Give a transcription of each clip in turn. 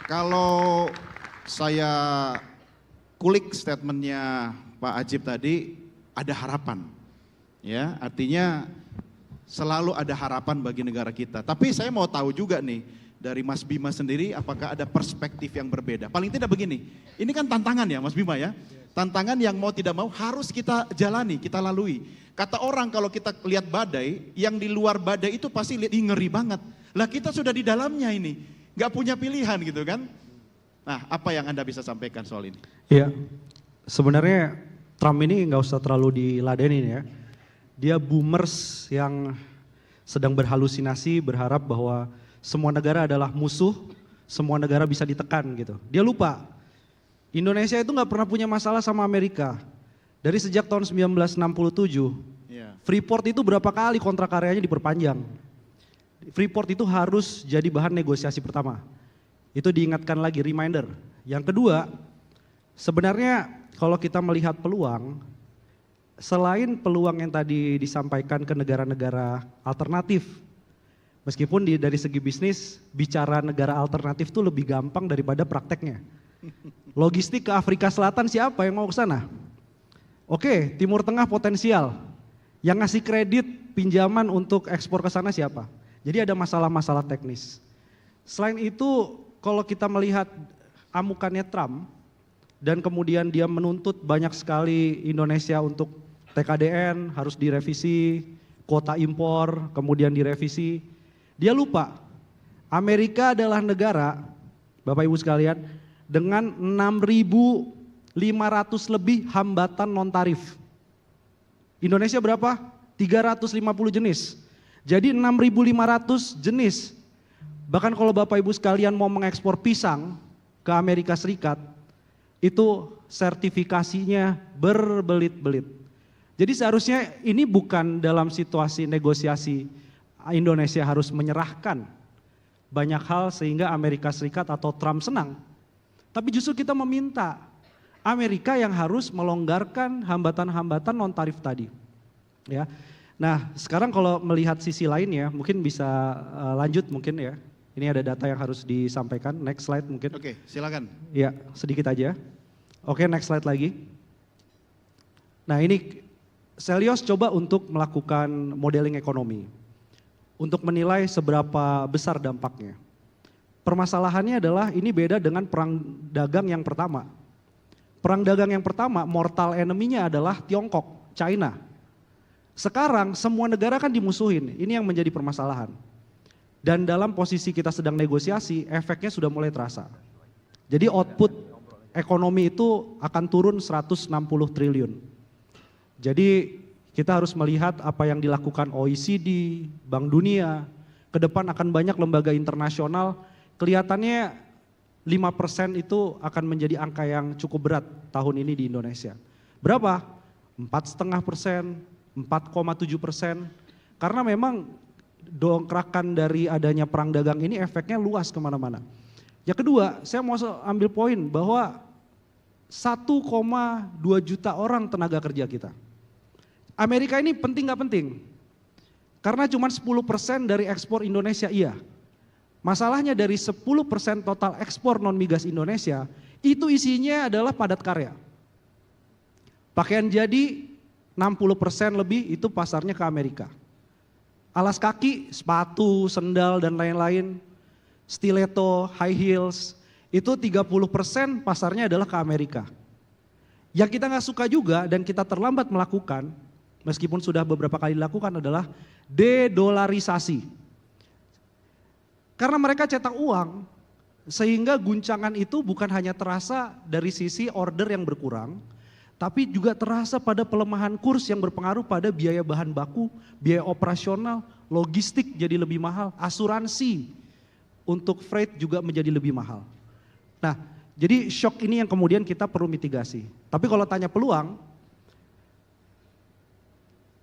Kalau saya kulik statementnya Pak Ajib tadi, ada harapan. Ya, artinya selalu ada harapan bagi negara kita. Tapi saya mau tahu juga nih, dari Mas Bima sendiri apakah ada perspektif yang berbeda? Paling tidak begini, ini kan tantangan ya Mas Bima ya. Tantangan yang mau tidak mau harus kita jalani, kita lalui. Kata orang kalau kita lihat badai, yang di luar badai itu pasti ngeri banget. Lah kita sudah di dalamnya ini, gak punya pilihan gitu kan. Nah, apa yang Anda bisa sampaikan soal ini? Iya, sebenarnya Trump ini nggak usah terlalu diladenin ya. Dia boomers yang sedang berhalusinasi, berharap bahwa semua negara adalah musuh, semua negara bisa ditekan gitu. Dia lupa, Indonesia itu nggak pernah punya masalah sama Amerika. Dari sejak tahun 1967, Freeport itu berapa kali kontrak karyanya diperpanjang. Freeport itu harus jadi bahan negosiasi pertama. Itu diingatkan lagi, reminder. Yang kedua, sebenarnya kalau kita melihat peluang, selain peluang yang tadi disampaikan ke negara-negara alternatif, meskipun dari segi bisnis, bicara negara alternatif itu lebih gampang daripada prakteknya. Logistik ke Afrika Selatan siapa yang mau ke sana? Oke, Timur Tengah potensial. Yang ngasih kredit pinjaman untuk ekspor ke sana siapa? Jadi ada masalah-masalah teknis. Selain itu, kalau kita melihat amukannya Trump, dan kemudian dia menuntut banyak sekali Indonesia untuk TKDN harus direvisi, kuota impor kemudian direvisi. Dia lupa, Amerika adalah negara, Bapak Ibu sekalian, dengan 6.500 lebih hambatan non tarif. Indonesia berapa? 350 jenis. Jadi 6.500 jenis. Bahkan kalau Bapak Ibu sekalian mau mengekspor pisang ke Amerika Serikat, itu sertifikasinya berbelit-belit. Jadi seharusnya ini bukan dalam situasi negosiasi Indonesia harus menyerahkan banyak hal sehingga Amerika Serikat atau Trump senang. Tapi justru kita meminta Amerika yang harus melonggarkan hambatan-hambatan non tarif tadi. Ya. Nah, sekarang kalau melihat sisi lainnya, mungkin bisa lanjut mungkin ya. Ini ada data yang harus disampaikan. Next slide mungkin. Oke, silakan. Ya, sedikit aja. Oke, next slide lagi. Nah, ini Selyos coba untuk melakukan modeling ekonomi. Untuk menilai seberapa besar dampaknya. Permasalahannya adalah ini beda dengan perang dagang yang pertama. Perang dagang yang pertama, mortal enemy-nya adalah Tiongkok, China. Sekarang semua negara kan dimusuhin, ini yang menjadi permasalahan. Dan dalam posisi kita sedang negosiasi, efeknya sudah mulai terasa. Jadi output ekonomi itu akan turun 160 triliun. Jadi kita harus melihat apa yang dilakukan OECD, Bank Dunia, ke depan akan banyak lembaga internasional, kelihatannya 5% itu akan menjadi angka yang cukup berat tahun ini di Indonesia. Berapa? 4,5%, 4,7%, karena memang dongkrakan dari adanya perang dagang ini efeknya luas kemana-mana. Yang kedua, saya mau ambil poin bahwa 1,2 juta orang tenaga kerja kita. Amerika ini penting gak penting? Karena cuma 10% dari ekspor Indonesia iya. Masalahnya dari 10% total ekspor non migas Indonesia, itu isinya adalah padat karya. Pakaian jadi 60% lebih itu pasarnya ke Amerika. Alas kaki, sepatu, sendal dan lain-lain, stiletto, high heels, itu 30% pasarnya adalah ke Amerika. Yang kita nggak suka juga dan kita terlambat melakukan, meskipun sudah beberapa kali dilakukan adalah dedolarisasi. Karena mereka cetak uang, sehingga guncangan itu bukan hanya terasa dari sisi order yang berkurang, tapi juga terasa pada pelemahan kurs yang berpengaruh pada biaya bahan baku, biaya operasional, logistik jadi lebih mahal, asuransi untuk freight juga menjadi lebih mahal. Nah, jadi shock ini yang kemudian kita perlu mitigasi. Tapi kalau tanya peluang,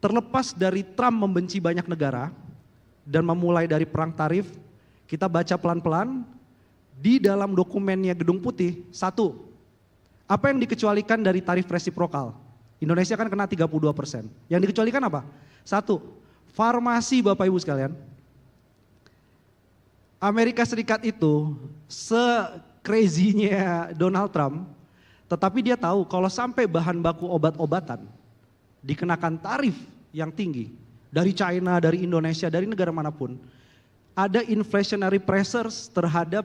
terlepas dari Trump membenci banyak negara dan memulai dari perang tarif, kita baca pelan-pelan di dalam dokumennya Gedung Putih, satu, apa yang dikecualikan dari tarif resiprokal? Indonesia kan kena 32%. Yang dikecualikan apa? Satu, farmasi Bapak Ibu sekalian. Amerika Serikat itu crazy-nya Donald Trump, tetapi dia tahu kalau sampai bahan baku obat-obatan dikenakan tarif yang tinggi dari China, dari Indonesia, dari negara manapun, ada inflationary pressures terhadap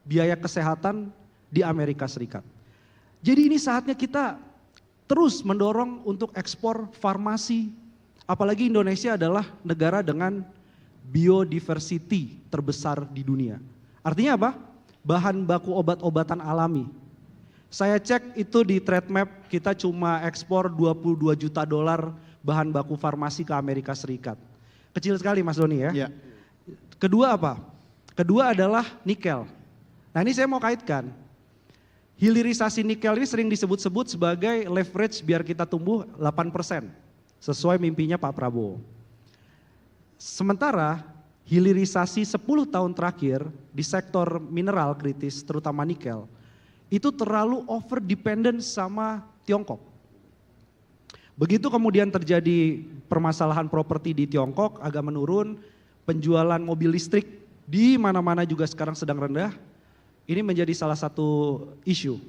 biaya kesehatan di Amerika Serikat. Jadi ini saatnya kita terus mendorong untuk ekspor farmasi, apalagi Indonesia adalah negara dengan biodiversity terbesar di dunia. Artinya apa? Bahan baku obat-obatan alami. Saya cek itu di trade map kita cuma ekspor 22 juta dolar bahan baku farmasi ke Amerika Serikat. Kecil sekali Mas Doni ya. Kedua apa? Kedua adalah nikel. Nah ini saya mau kaitkan. Hilirisasi nikel ini sering disebut-sebut sebagai leverage biar kita tumbuh 8%. Sesuai mimpinya Pak Prabowo. Sementara hilirisasi 10 tahun terakhir di sektor mineral kritis terutama nikel itu terlalu over dependent sama Tiongkok. Begitu kemudian terjadi permasalahan properti di Tiongkok agak menurun, penjualan mobil listrik di mana-mana juga sekarang sedang rendah, ini menjadi salah satu isu.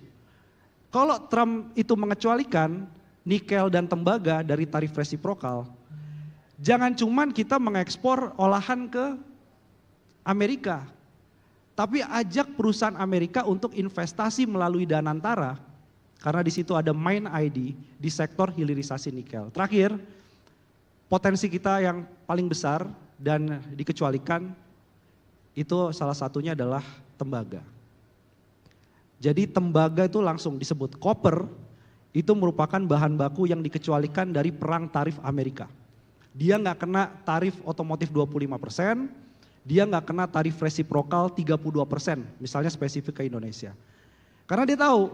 Kalau Trump itu mengecualikan nikel dan tembaga dari tarif resiprokal, jangan cuman kita mengekspor olahan ke Amerika, tapi ajak perusahaan Amerika untuk investasi melalui Danantara, karena di situ ada Mine ID di sektor hilirisasi nikel. Terakhir, potensi kita yang paling besar dan dikecualikan itu salah satunya adalah tembaga. Jadi tembaga itu langsung disebut copper, itu merupakan bahan baku yang dikecualikan dari perang tarif Amerika. Dia nggak kena tarif otomotif 25%, dia nggak kena tarif resiprokal 32%, misalnya spesifik ke Indonesia. Karena dia tahu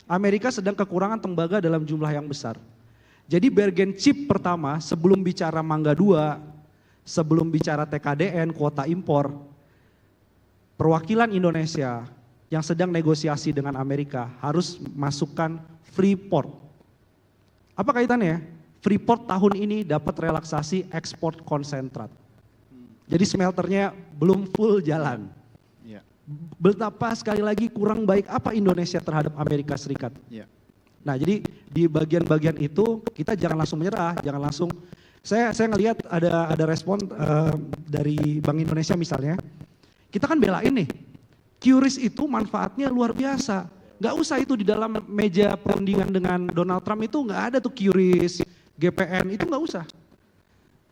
Amerika sedang kekurangan tembaga dalam jumlah yang besar. Jadi bargain chip pertama sebelum bicara Mangga 2, sebelum bicara TKDN, kuota impor, perwakilan Indonesia yang sedang negosiasi dengan Amerika harus masukkan Freeport. Apa kaitannya? Freeport tahun ini dapat relaksasi ekspor konsentrat. Jadi smelternya belum full jalan. Betapa sekali lagi kurang baik apa Indonesia terhadap Amerika Serikat. Nah jadi di bagian-bagian itu kita jangan langsung menyerah, jangan langsung. Saya ngelihat ada respon dari Bank Indonesia misalnya. Kita kan belain nih, QRIS itu manfaatnya luar biasa. Gak usah itu di dalam meja perundingan dengan Donald Trump itu gak ada tuh QRIS, GPN, itu gak usah.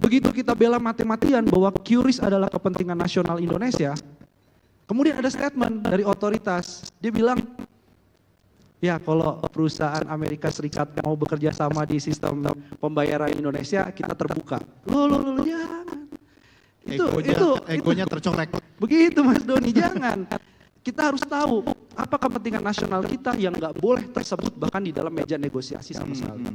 Begitu kita bela mati-matian bahwa QRIS adalah kepentingan nasional Indonesia, kemudian ada statement dari otoritas, dia bilang, ya kalau perusahaan Amerika Serikat mau bekerja sama di sistem pembayaran Indonesia, kita terbuka. Loh, jangan. Egonya tercorek. Begitu Mas Doni, jangan. Kita harus tahu apa kepentingan nasional kita yang nggak boleh tersebut bahkan di dalam meja negosiasi sama sekali.